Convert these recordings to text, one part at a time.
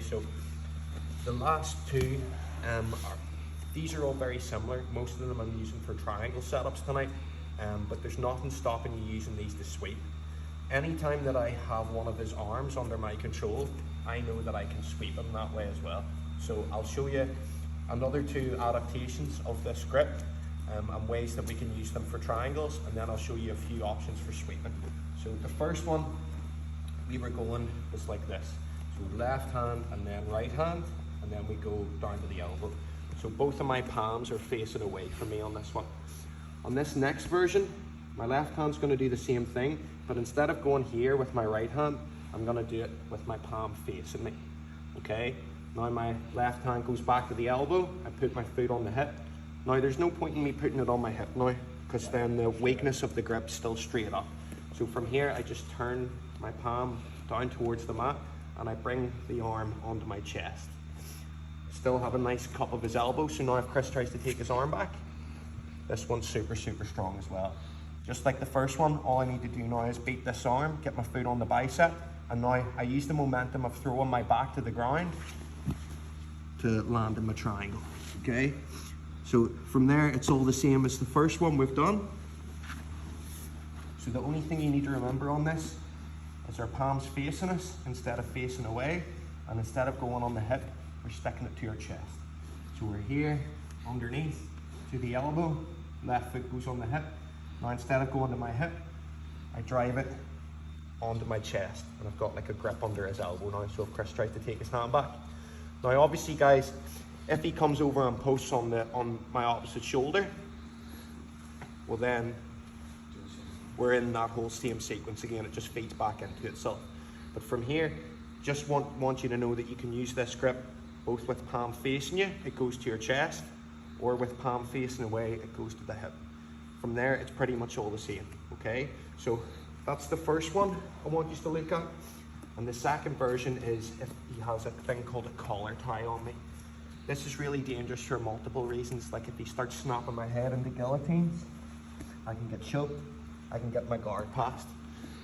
so the last two, these are all very similar. Most of them I'm using for triangle setups tonight, but there's nothing stopping you using these to sweep. Anytime that I have one of his arms under my control, I know that I can sweep him that way as well. So I'll show you another two adaptations of this grip and ways that we can use them for triangles, and then I'll show you a few options for sweeping. So the first one we were going was like this. So left hand and then right hand, and then we go down to the elbow. So both of my palms are facing away from me on this one. On this next version, my left hand's going to do the same thing, but instead of going here with my right hand, I'm going to do it with my palm facing me. Okay? Now my left hand goes back to the elbow, I put my foot on the hip. Now there's no point in me putting it on my hip now, because then the weakness of the grip's still straight up. So from here, I just turn my palm down towards the mat, and I bring the arm onto my chest. Still have a nice cup of his elbow, so now if Chris tries to take his arm back, this one's super, super strong as well. Just like the first one, all I need to do now is beat this arm, get my foot on the bicep, and now I use the momentum of throwing my back to the ground to land in my triangle, okay? So from there, it's all the same as the first one we've done. So the only thing you need to remember on this is our palms facing us instead of facing away, and instead of going on the hip, we're sticking it to our chest. So we're here, underneath, to the elbow, left foot goes on the hip. Now instead of going to my hip, I drive it onto my chest, and I've got like a grip under his elbow now, so if Chris tries to take his hand back. Now obviously guys, if he comes over and posts on my opposite shoulder, well then we're in that whole same sequence again, it just feeds back into itself. But from here, just want you to know that you can use this grip both with palm facing you, it goes to your chest, or with palm facing away, it goes to the hip. From there, it's pretty much all the same, okay? So that's the first one I want you to look at. And the second version is if he has a thing called a collar tie on me. This is really dangerous for multiple reasons. Like if he starts snapping my head into guillotines, I can get choked, I can get my guard passed.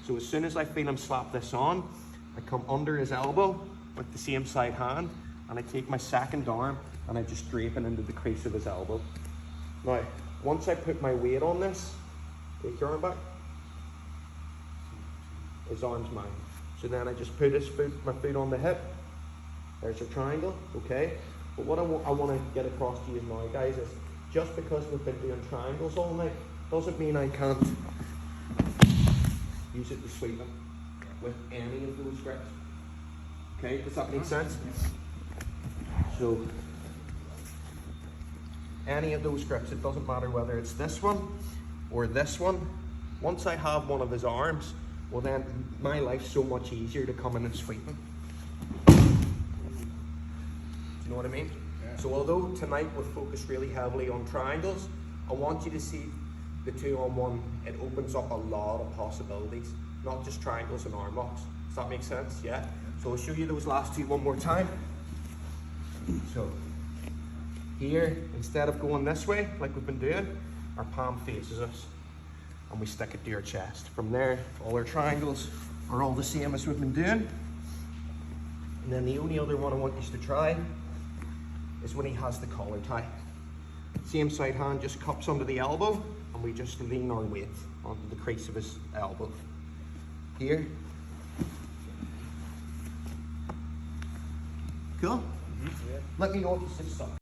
So as soon as I feel him slap this on, I come under his elbow with the same side hand, and I take my second arm and I just drape it into the crease of his elbow. Now, once I put my weight on this, take your arm back, his arm's mine. So then I just put my foot on the hip, there's a triangle, okay? But what I want to get across to you now, guys, is just because we've been doing triangles all night, doesn't mean I can't use it to sweep them with any of those grips. Okay, does that make sense? So, any of those grips, it doesn't matter whether it's this one or this one. Once I have one of his arms, well then my life's so much easier to come in and sweep him. You know what I mean? Yeah. So although tonight we're focused really heavily on triangles, I want you to see the 2-on-1, it opens up a lot of possibilities, not just triangles and arm locks. Does that make sense? Yeah? So I'll show you those last two one more time. So here, instead of going this way like we've been doing, our palm faces us and we stick it to our chest. From there, all our triangles are all the same as we've been doing. And then the only other one I want you to try is when he has the collar tie. Same side hand just cups under the elbow, and we just lean our weight onto the crease of his elbow. Here. Cool? Mm-hmm. Yeah. Let me know if you see stuff.